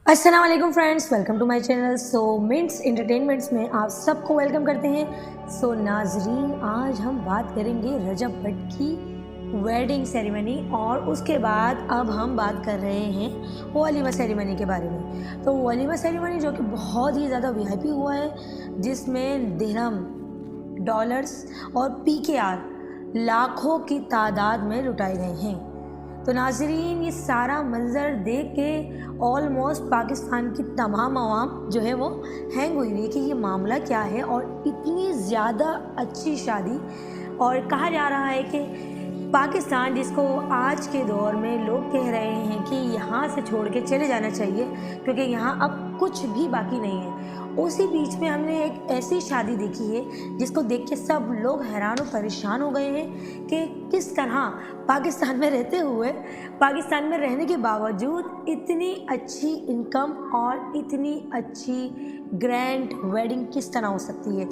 अस्सलाम वालेकुम friends, welcome to my channel. Mints Entertainments में आप सबको वेलकम करते हैं। नाजरीन, आज हम बात करेंगे रजब भट्ट की वेडिंग सेरेमनी और उसके बाद अब हम बात कर रहे हैं वलीमा सेरेमनी के बारे में। तो वलीमा सेरेमनी जो कि बहुत ही ज़्यादा वीआईपी हुआ है, जिसमें दिरहम, डॉलर्स और पीकेआर लाखों की तादाद में लुटाए गए हैं। तो नाजरीन, ये सारा मंज़र देख के ऑलमोस्ट पाकिस्तान की तमाम आवाम जो है वो हैंग हुई है कि ये मामला क्या है। और इतनी ज़्यादा अच्छी शादी, और कहा जा रहा है कि पाकिस्तान, जिसको आज के दौर में लोग कह रहे हैं कि यहाँ से छोड़ के चले जाना चाहिए क्योंकि यहाँ अब कुछ भी बाकी नहीं है, उसी बीच में हमने एक ऐसी शादी देखी है जिसको देख के सब लोग हैरान और परेशान हो गए हैं कि किस तरह पाकिस्तान में रहते हुए, पाकिस्तान में रहने के बावजूद इतनी अच्छी इनकम और इतनी अच्छी ग्रैंड वेडिंग किस तरह हो सकती है।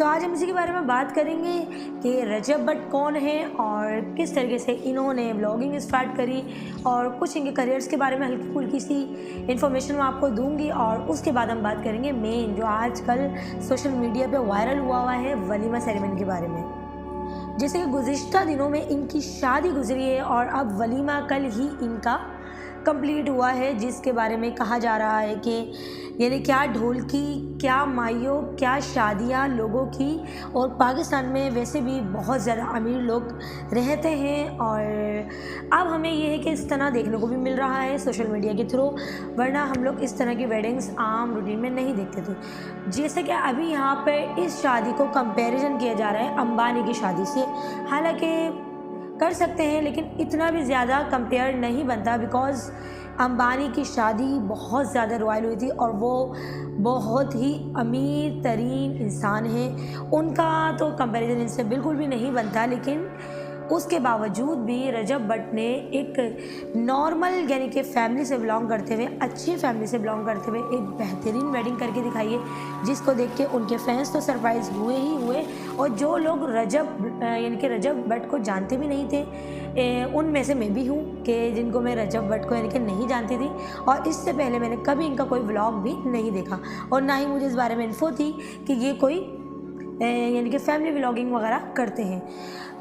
आज हम इसी के बारे में बात करेंगे कि रजब भट्ट कौन है और किस तरीके से इन्होंने ब्लॉगिंग स्टार्ट करी, और कुछ इनके करियर्स के बारे में हल्की फुल्की सी इन्फॉर्मेशन मैं आपको दूंगी। और उसके बाद हम बात करेंगे मेन जो आजकल सोशल मीडिया पे वायरल हुआ है वलीमा सेरेमनी के बारे में। जैसे कि गुज़िश्ता दिनों में इनकी शादी गुजरी है और अब वलीमा कल ही इनका कंप्लीट हुआ है, जिसके बारे में कहा जा रहा है कि यानी क्या ढोल की, क्या माइयों, क्या शादियाँ लोगों की। और पाकिस्तान में वैसे भी बहुत ज़्यादा अमीर लोग रहते हैं और अब हमें ये है कि इस तरह देखने को भी मिल रहा है सोशल मीडिया के थ्रू, वरना हम लोग इस तरह की वेडिंग्स आम रूटीन में नहीं देखते थे। जैसे कि अभी यहाँ पर इस शादी को कंपैरिजन किया जा रहा है अंबानी की शादी से। हालांकि कर सकते हैं लेकिन इतना भी ज़्यादा कंपेयर नहीं बनता, बिकॉज़ अंबानी की शादी बहुत ज़्यादा रॉयल हुई थी और वो बहुत ही अमीर तरीन इंसान है। उनका तो कंपैरिजन इनसे बिल्कुल भी नहीं बनता। लेकिन उसके बावजूद भी रजब भट्ट ने एक नॉर्मल यानी कि फैमिली से बिलोंग करते हुए, अच्छी फैमिली से बिलोंग करते हुए एक बेहतरीन वेडिंग करके दिखाई है, जिसको देख के उनके फैंस तो सरप्राइज़ हुए ही हुए। और जो लोग रजब यानी कि रजब भट्ट को जानते भी नहीं थे, उनमें से मैं भी हूँ कि जिनको मैं रजब भट्ट को यानी कि नहीं जानती थी, और इससे पहले मैंने कभी इनका कोई व्लॉग भी नहीं देखा और ना ही मुझे इस बारे में इन्फो थी कि ये कोई यानी कि फैमिली व्लॉगिंग वगैरह करते हैं।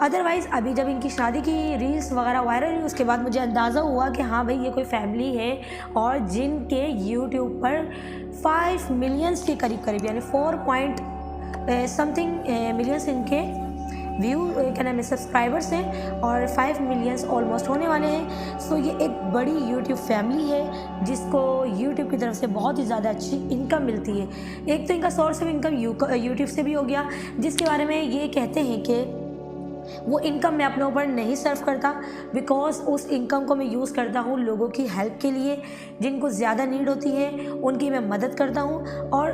अदरवाइज़ अभी जब इनकी शादी की रील्स वगैरह वायरल हुई, उसके बाद मुझे अंदाज़ा हुआ कि हाँ भाई, ये कोई फैमिली है और जिनके यूट्यूब पर 5 मिलियंस के करीब यानी 4 पॉइंट समथिंग मिलियंस इनके व्यू क्या नाम है सब्सक्राइबर्स हैं और 5 मिलियंस ऑलमोस्ट होने वाले हैं। ये एक बड़ी यूट्यूब फैमिली है जिसको यूट्यूब की तरफ से बहुत ही ज़्यादा अच्छी इनकम मिलती है। एक तो इनका सोर्स ऑफ इनकम यूट्यूब से भी हो गया, जिसके बारे में ये कहते हैं कि वो इनकम मैं अपने ऊपर नहीं सर्व करता, बिकॉज़ उस इनकम को मैं यूज़ करता हूँ लोगों की हेल्प के लिए, जिनको ज़्यादा नीड होती है उनकी मैं मदद करता हूँ, और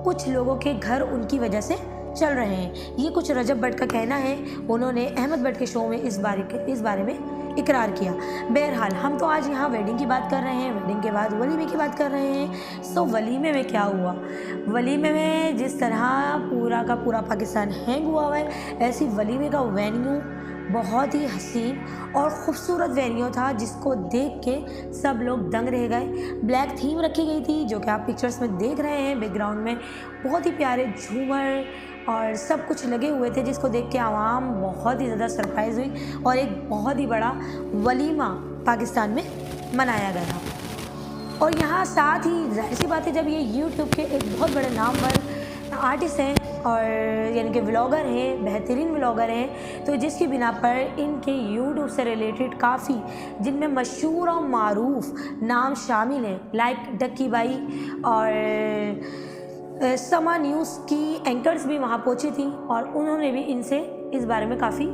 कुछ लोगों के घर उनकी वजह से चल रहे हैं। ये कुछ रजब भट्ट का कहना है। उन्होंने अहमद भट्ट के शो में इस बारे में इकरार किया। बहरहाल, हम तो आज यहाँ वेडिंग की बात कर रहे हैं, वेडिंग के बाद वलीमे की बात कर रहे हैं। वलीमे में क्या हुआ? वलीमे में जिस तरह पूरा का पूरा पाकिस्तान हैंग हुआ है, ऐसी वलीमे का वेन्यू बहुत ही हसीन और ख़ूबसूरत वेन्यू था, जिसको देख के सब लोग दंग रह गए। ब्लैक थीम रखी गई थी, जो कि आप पिक्चर्स में देख रहे हैं बैकग्राउंड में। बहुत ही प्यारे झूमर और सब कुछ लगे हुए थे, जिसको देख के आवाम बहुत ही ज़्यादा सरप्राइज़ हुई और एक बहुत ही बड़ा वलीमा पाकिस्तान में मनाया गया। और यहाँ साथ ही जाहिर सी बात है, जब ये यूट्यूब के एक बहुत बड़े नामवर आर्टिस्ट हैं और यानी कि व्लॉगर हैं, बेहतरीन व्लॉगर हैं, तो जिसकी बिना पर इनके यूट्यूब से रिलेटेड काफ़ी, जिनमें मशहूर और मारूफ नाम शामिल हैं, लाइक डक्की बाई और समा न्यूज़ की एंकर्स भी वहाँ पहुँची थी और उन्होंने भी इनसे इस बारे में काफ़ी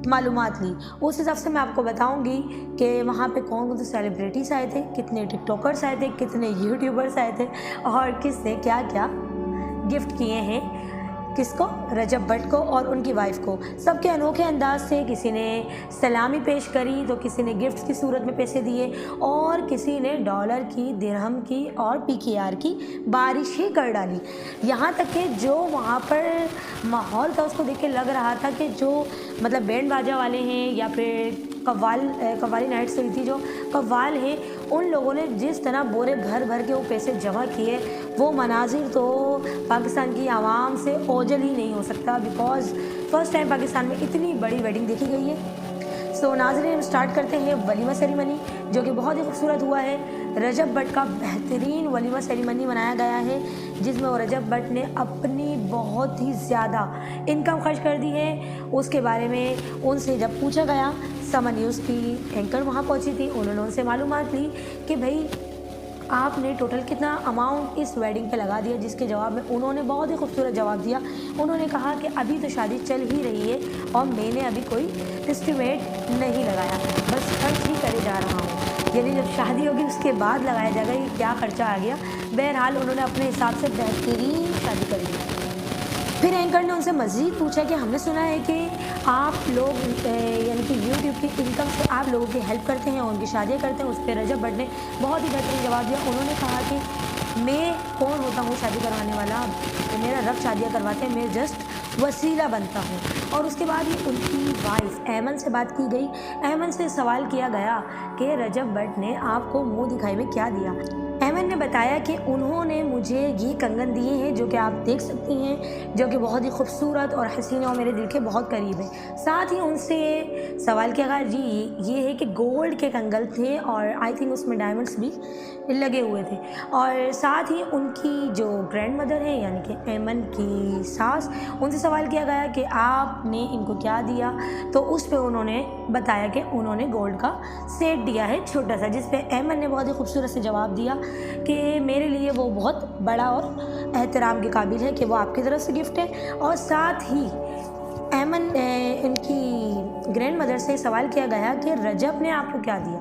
मालूमात ली। उस हिसाब से मैं आपको बताऊंगी कि वहाँ पे कौन कौन से सेलिब्रिटीज़ आए थे, कितने टिकटॉकर्स आए थे, कितने यूट्यूबर्स आए थे और किसने क्या क्या गिफ्ट किए हैं। किसको? रजब भट्ट को और उनकी वाइफ को। सबके अनोखे अंदाज से किसी ने सलामी पेश करी तो किसी ने गिफ्ट्स की सूरत में पैसे दिए और किसी ने डॉलर की, दिरहम की और पीकेआर की बारिश ही कर डाली। यहाँ तक कि जो वहाँ पर माहौल था उसको देख के लग रहा था कि जो मतलब बैंड बाजा वाले हैं या फिर कव्वाली नाइट्स हुई थी, जो कव्वाल हैं, उन लोगों ने जिस तरह बोरे भर भर के वो पैसे जमा किए, वो मनाजिर तो पाकिस्तान की आवाम से ओझल ही नहीं हो सकता। बिकॉज़ फर्स्ट टाइम पाकिस्तान में इतनी बड़ी वेडिंग देखी गई है। सो नाज़रीन, हम स्टार्ट करते हैं वलीमा सेरेमनी, जो कि बहुत ही खूबसूरत हुआ है। रजब भट्ट का बेहतरीन वलीमा सेरेमनी मनाया गया है, जिसमें वो रजब भट्ट ने अपनी बहुत ही ज़्यादा इनकम खर्च कर दी है। उसके बारे में उनसे जब पूछा गया, समर न्यूज़ की एंकर वहाँ पहुँची थी, उन्होंने उनसे मालूमात ली कि भाई आपने टोटल कितना अमाउंट इस वेडिंग पे लगा दिया, जिसके जवाब में उन्होंने बहुत ही खूबसूरत जवाब दिया। उन्होंने कहा कि अभी तो शादी चल ही रही है और मैंने अभी कोई एस्टिमेट नहीं लगाया, बस खर्च ही करे जा रहा हूँ। यानी जब शादी होगी उसके बाद लगाया जाएगा ये क्या खर्चा आ गया। बहरहाल उन्होंने अपने हिसाब से बेहतरीन शादी कर दी। फिर एंकर ने उनसे मज़ीद पूछा कि हमने सुना है कि आप लोग यानी कि यूट्यूब की इनकम से आप लोगों की हेल्प करते हैं और उनकी शादियाँ करते हैं। उस पर रजब भट्ट ने बहुत ही बेहतरीन जवाब दिया। उन्होंने कहा कि मैं कौन होता हूँ शादी करवाने वाला, तो मेरा रब शादियाँ करवाते हैं, मैं जस्ट वसीला बनता हूँ। और उसके बाद ही उनकी वाइफ ऐमन से बात की गई। ऐमन से सवाल किया गया कि रजब भट्ट ने आपको मुँह दिखाई में क्या दिया। ऐमन ने बताया कि उन्होंने मुझे ये कंगन दिए हैं, जो कि आप देख सकती हैं, जो कि बहुत ही खूबसूरत और हसीन और मेरे दिल के बहुत करीब है। साथ ही उनसे सवाल किया गया, जी ये है कि गोल्ड के कंगन थे और आई थिंक उसमें डायमंड्स भी लगे हुए थे। और साथ ही उनकी जो ग्रैंड मदर है यानी कि ऐमन की सास, उनसे सवाल किया गया कि आपने इनको क्या दिया, तो उस पर उन्होंने बताया कि उन्होंने गोल्ड का सेट दिया है छोटा सा, जिस पे ऐमन ने बहुत ही खूबसूरत से जवाब दिया कि मेरे लिए वो बहुत बड़ा और एहतराम के काबिल है कि वो आपकी तरफ से गिफ्ट है। और साथ ही ऐमन इनकी ग्रैंड मदर से सवाल किया गया कि रजब ने आपको क्या दिया,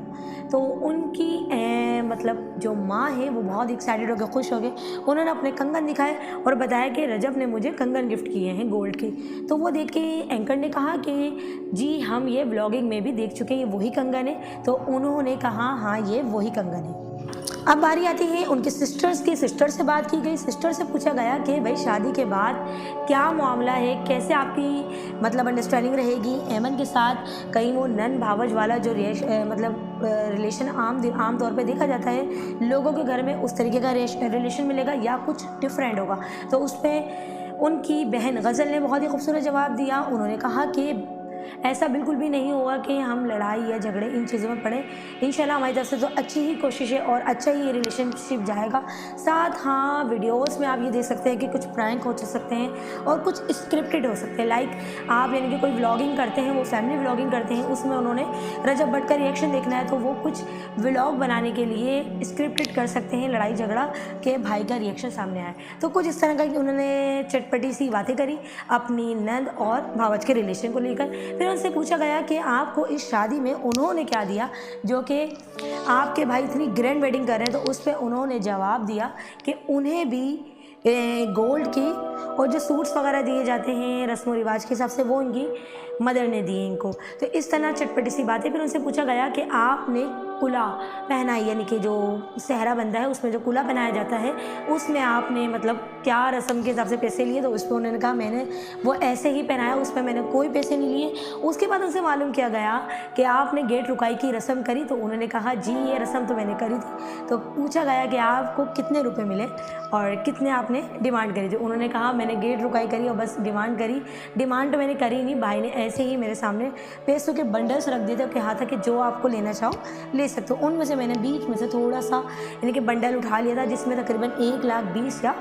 तो उनकी मतलब जो माँ है वो बहुत एक्साइटेड हो गए, खुश हो गए। उन्होंने अपने कंगन दिखाए और बताया कि रजब ने मुझे कंगन गिफ्ट किए हैं गोल्ड के। तो वो देख के एंकर ने कहा कि जी हम ये व्लॉगिंग में भी देख चुके हैं, ये वही कंगन है। तो उन्होंने कहा हाँ ये वही कंगन है। अब बारी आती है उनके सिस्टर्स की। सिस्टर से बात की गई। सिस्टर से पूछा गया कि भाई शादी के बाद क्या मामला है, कैसे आपकी मतलब अंडरस्टैंडिंग रहेगी ऐमन के साथ। कहीं वो नन भावज वाला जो मतलब रिलेशन आम तौर पे देखा जाता है लोगों के घर में, उस तरीके का रिलेशन मिलेगा या कुछ डिफरेंट होगा। तो उस पर उनकी बहन गज़ल ने बहुत ही खूबसूरत जवाब दिया। उन्होंने कहा कि ऐसा बिल्कुल भी नहीं होगा कि हम लड़ाई या झगड़े इन चीज़ों में पड़े। इंशाल्लाह हमारी तरफ से तो अच्छी ही कोशिश है और अच्छा ही रिलेशनशिप जाएगा। साथ हाँ, वीडियोस में आप ये देख सकते हैं कि कुछ प्रैंक हो सकते हैं और कुछ स्क्रिप्टेड हो सकते हैं। लाइक आप यानी कि कोई व्लॉगिंग करते हैं, वो फैमिली व्लॉगिंग करते हैं, उसमें उन्होंने रजब भट्ट का रिएक्शन देखना है तो वो कुछ व्लॉग बनाने के लिए स्क्रिप्टेड कर सकते हैं, लड़ाई झगड़ा के भाई का रिएक्शन सामने आए। तो कुछ इस तरह का उन्होंने चटपटी सी बातें करी अपनी नंद और भावज के रिलेशन को लेकर। फिर उनसे पूछा गया कि आपको इस शादी में उन्होंने क्या दिया, जो कि आपके भाई इतनी ग्रैंड वेडिंग कर रहे हैं। तो उस पर उन्होंने जवाब दिया कि उन्हें भी गोल्ड की और जो सूट्स वगैरह दिए जाते हैं रस्म रिवाज के हिसाब से वो इनकी मदर ने दिए इनको। तो इस तरह चटपटी सी बातें। फिर उनसे पूछा गया कि आपने कुला पहनाई, यानी कि जो सहरा बनता है उसमें जो कुला पहनाया जाता है उसमें आपने मतलब क्या रस्म के हिसाब से पैसे लिए। तो उस पर उन्होंने कहा मैंने वो ऐसे ही पहनाया, उसमें मैंने कोई पैसे नहीं लिए। उसके बाद उनसे मालूम किया गया कि आपने गेट रुकाई की रस्म करी। तो उन्होंने कहा जी ये रस्म तो मैंने करी थी। तो पूछा गया कि आपको कितने रुपए मिले और कितने आपने डिमांड करी थी। उन्होंने कहा मैंने गेट रुकाई करी और बस डिमांड करी। डिमांड तो मैंने करी नहीं, भाई ने ऐसे ही मेरे सामने पैसों के बंडल्स रख दिए थे, कहा था कि जो आपको लेना चाहो ले सकते हो। उनमें से मैंने बीच में से थोड़ा सा यानी कि बंडल उठा लिया था जिसमें तकरीबन 1,20,000 या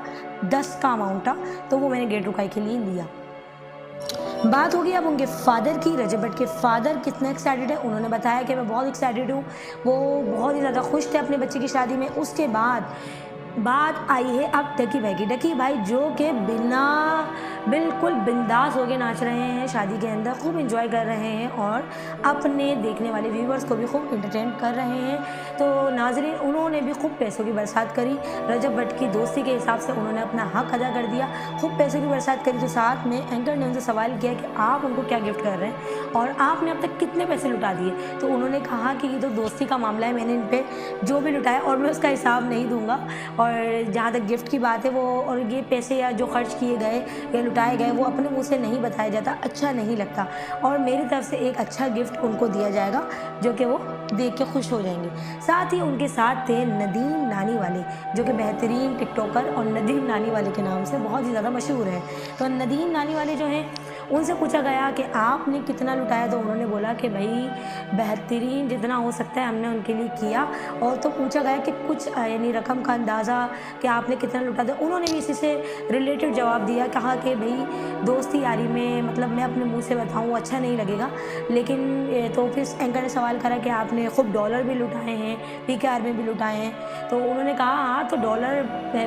10 का अमाउंट था। तो वो मैंने गेट रुकाई के लिए लिया। बात होगी अब उनके फादर की। रजब भट्ट के फादर कितने एक्साइटेड है। उन्होंने बताया कि मैं बहुत एक्साइटेड हूँ। वो बहुत ही ज़्यादा खुश थे अपने बच्चे की शादी में। उसके बाद बात आई है अब डकी भाई की। डकी भाई जो कि बिल्कुल बिंदास होके नाच रहे हैं शादी के अंदर, खूब एंजॉय कर रहे हैं और अपने देखने वाले व्यूवर्स को भी खूब इंटरटेन कर रहे हैं। तो नाज़रीन, उन्होंने भी खूब पैसों की बरसात करी। रजब भट्ट की दोस्ती के हिसाब से उन्होंने अपना हक अदा कर दिया, खूब पैसों की बरसात करी। तो साथ में एंकर ने उनसे सवाल किया कि आप उनको क्या गिफ्ट कर रहे हैं और आपने अब तक कितने पैसे लुटा दिए। तो उन्होंने कहा कि ये तो दोस्ती का मामला है, मैंने इन पर जो भी लुटाया और मैं उसका हिसाब नहीं दूंगा, और जहाँ तक गिफ्ट की बात है वो, और ये पैसे या जो खर्च किए गए या लुटाए गए वो अपने मुंह से नहीं बताया जाता, अच्छा नहीं लगता, और मेरी तरफ से एक अच्छा गिफ्ट उनको दिया जाएगा जो कि वो देख के खुश हो जाएंगे। साथ ही उनके साथ थे नदीम नानी वाले, जो कि बेहतरीन टिकटॉकर और नदीम नानी वाले के नाम से बहुत ही ज़्यादा मशहूर है। तो नदीम नानी वाले जो हैं उनसे पूछा गया कि आपने कितना लुटाया, तो उन्होंने बोला कि भाई बेहतरीन जितना हो सकता है हमने उनके लिए किया। और तो पूछा गया कि कुछ यानी रकम का अंदाज़ा कि आपने कितना लुटा दिया, उन्होंने भी इसी से रिलेटेड जवाब दिया। कहा कि भाई दोस्ती यारी में मतलब मैं अपने मुंह से बताऊं अच्छा नहीं लगेगा, लेकिन तो फिर एंकर ने सवाल करा कि आपने खूब डॉलर भी लुटाए हैं, PKR में भी लुटाए हैं। तो उन्होंने कहा हाँ, तो डॉलर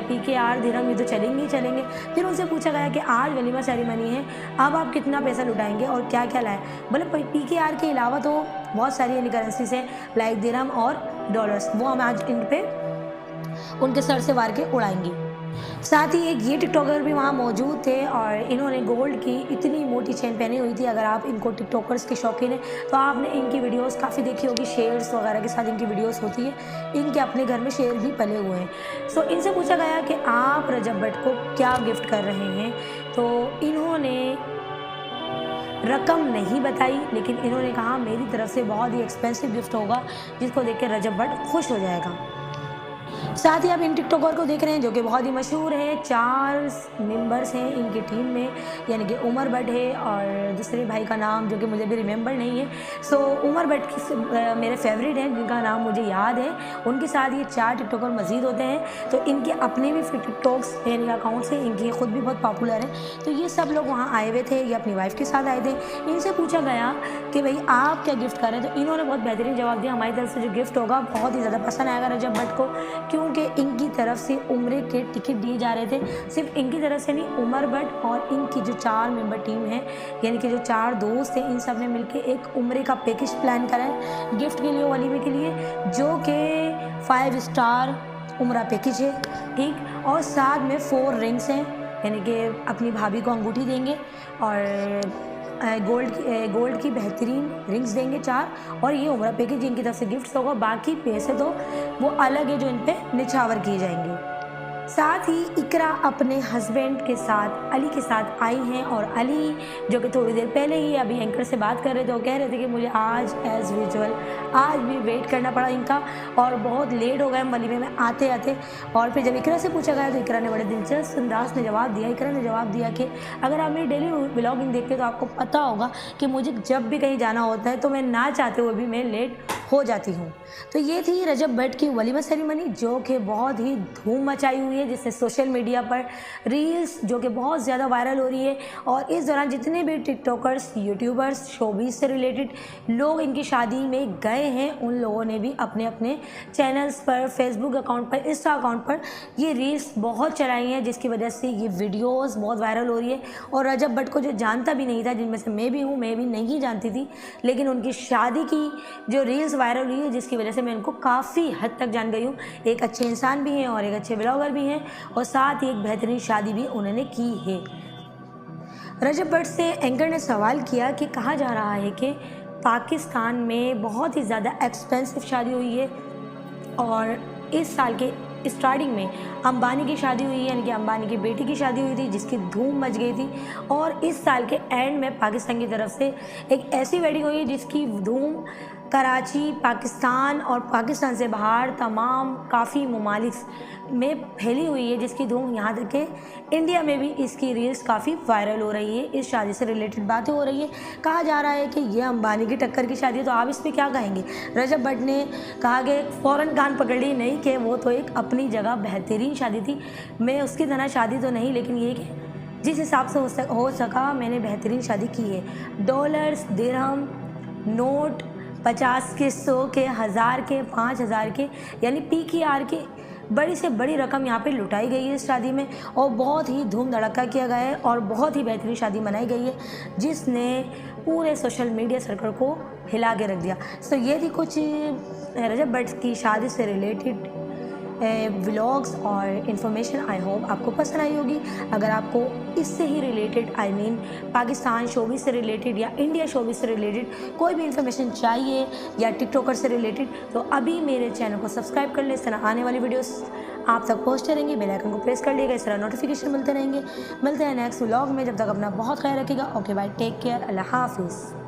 PKR दिरहम ये तो चलेंगे ही चलेंगे। फिर उनसे पूछा गया कि आज वलीमा सेरेमनी है, अब आप कितना पैसा लुटाएंगे और क्या क्या लाएँ। बोले PKR के अलावा तो बहुत सारी यानी करेंसीज हैं, लाइक दिरहम और डॉलर्स, वो हम आज इन पे उनके सर से वार के उड़ाएंगी। साथ ही एक ये टिकटॉकर भी वहाँ मौजूद थे और इन्होंने गोल्ड की इतनी मोटी चेन पहनी हुई थी। अगर आप इनको टिकटॉकर्स के शौकीन हैं तो आपने इनकी वीडियोस काफ़ी देखी होगी, शेयर्स वगैरह के साथ इनकी वीडियोस होती है। इनके अपने घर में शेर भी पले हुए हैं। सो इनसे पूछा गया कि आप रजब भट्ट को क्या गिफ्ट कर रहे हैं, तो इन्होंने रकम नहीं बताई, लेकिन इन्होंने कहा मेरी तरफ से बहुत ही एक्सपेंसिव गिफ्ट होगा जिसको देख के रजब भट्ट खुश हो जाएगा। साथ ही आप इन टिकटॉकर को देख रहे हैं जो कि बहुत ही मशहूर है। 4 मेंबर्स हैं इनकी टीम में, यानी कि उमर भट्ट है और दूसरे भाई का नाम जो कि मुझे भी रिमेंबर नहीं है। सो उमर भट्ट की मेरे फेवरेट हैं जिनका नाम मुझे याद है। उनके साथ ये 4 टिकटॉकर मज़ीद होते हैं। तो इनके अपने भी टिकटॉक्स यानी अकाउंट्स हैं, इनकी खुद भी बहुत पॉपुलर है। तो ये सब लोग वहाँ आए हुए थे, ये अपनी वाइफ के साथ आए थे। इनसे पूछा गया कि भाई आप क्या गिफ्ट कर रहे हैं, तो इन्होंने बहुत बेहतरीन जवाब दिया, हमारी तरफ से जो गिफ्ट होगा बहुत ही ज़्यादा पसंद आएगा रजब भट्ट को, क्योंकि इनकी तरफ से उम्रे के टिकट दिए जा रहे थे। सिर्फ इनकी तरफ से नहीं, उमर भट्ट और इनकी जो 4 मेंबर टीम है, यानी कि जो 4 दोस्त हैं, इन सब ने मिलकर एक उम्रे का पैकेज प्लान करा है गिफ्ट के लिए, वलीमे के लिए, जो कि 5 स्टार उम्रा पैकेज है, ठीक। और साथ में 4 रिंग्स हैं, यानी कि अपनी भाभी को अंगूठी देंगे और गोल्ड की बेहतरीन रिंग्स देंगे 4, और ये उम्रा पैकेज इनकी तरफ से गिफ्ट होगा। बाकी पैसे तो वो अलग है जो इन पे निछावर किए जाएंगे। साथ ही इकरा अपने हस्बैंड के साथ अली के साथ आई हैं, और अली जो कि थोड़ी देर पहले ही अभी एंकर से बात कर रहे थे, वो कह रहे थे कि मुझे आज एज़ यूजुअल आज भी वेट करना पड़ा इनका और बहुत लेट हो गए वलीमे में आते आते। और फिर जब इकरा से पूछा गया तो इकरा ने बड़े दिलचस्प अंदाज में जवाब दिया। इकरा ने जवाब दिया कि अगर आप मेरी डेली व्लॉगिंग देखते हो तो आपको पता होगा कि मुझे जब भी कहीं जाना होता है तो मैं ना चाहते हुए भी मैं लेट हो जाती हूँ। तो ये थी रजब भट्ट की वलीमा सेरेमनी जो कि बहुत ही धूम मचाई हुई है, जिससे सोशल मीडिया पर रील्स जो कि बहुत ज़्यादा वायरल हो रही है। और इस दौरान जितने भी टिकटॉकर्स, यूट्यूबर्स, शोबीज से रिलेटेड लोग इनकी शादी में गए हैं, उन लोगों ने भी अपने अपने चैनल्स पर, फेसबुक अकाउंट पर, इंस्टा अकाउंट पर ये रील्स बहुत चलाई हैं, जिसकी वजह से ये वीडियोज़ बहुत वायरल हो रही है। और रजब भट्ट को जो जानता भी नहीं था, जिनमें से मैं भी हूँ, मैं भी नहीं जानती थी, लेकिन उनकी शादी की जो रील्स वायरल हुई है जिसकी वजह से मैं उनको काफ़ी हद तक जान गई हूँ। एक अच्छे इंसान भी हैं और एक अच्छे ब्लॉगर भी हैं, और साथ ही एक बेहतरीन शादी भी उन्होंने की है। रजब भट्ट से एंकर ने सवाल किया कि कहा जा रहा है कि पाकिस्तान में बहुत ही ज़्यादा एक्सपेंसिव शादी हुई है, और इस साल के स्टार्टिंग में अंबानी की शादी हुई है, यानी कि अंबानी की बेटी की शादी हुई थी जिसकी धूम मच गई थी। और इस साल के एंड में पाकिस्तान की तरफ से एक ऐसी वेडिंग हुई है जिसकी धूम कराची, पाकिस्तान और पाकिस्तान से बाहर तमाम काफ़ी ममालिक में फैली हुई है, जिसकी धूम यहाँ तक कि इंडिया में भी इसकी रील्स काफ़ी वायरल हो रही है। इस शादी से रिलेटेड बातें हो रही है, कहा जा रहा है कि यह अंबानी की टक्कर की शादी है। तो आप इस पर क्या कहेंगे? रजब भट्ट ने कहा कि फ़ौरन कान पकड़ ली, नहीं कि वो तो एक अपनी जगह बेहतरीन शादी थी, मैं उसकी तरह शादी तो नहीं, लेकिन ये कि जिस हिसाब से हो सका मैंने बेहतरीन शादी की है। डॉलर्स, दिरहम, नोट 50 के, 100 के, 1000 के, 5000 के, यानी PKR के बड़ी से बड़ी रकम यहाँ पे लुटाई गई है इस शादी में और बहुत ही धूम धड़का किया गया है और बहुत ही बेहतरीन शादी मनाई गई है जिसने पूरे सोशल मीडिया सर्कल को हिला के रख दिया। सो ये थी कुछ रजब भट्ट की शादी से रिलेटेड व्लॉग्स और इन्फॉर्मेशन। आई होप आपको पसंद आई होगी। अगर आपको इससे ही रिलेटेड पाकिस्तान शोबिज़ से रिलेटेड या इंडिया शोबिज़ से रिलेटेड कोई भी इन्फॉर्मेशन चाहिए या टिकटॉकर से रिलेटेड तो अभी मेरे चैनल को सब्सक्राइब कर लें। इस तरह आने वाली वीडियोस आप तक पहुँचते रहेंगे। बेल आइकन को प्रेस कर लीजिएगा, इस तरह नोटिफिकेशन मिलते रहेंगे। मिलते हैं नेक्स्ट व्लॉग में, जब तक अपना बहुत ख्याल रखिएगा। ओके बाय, टेक केयर, अल्लाह हाफिज़।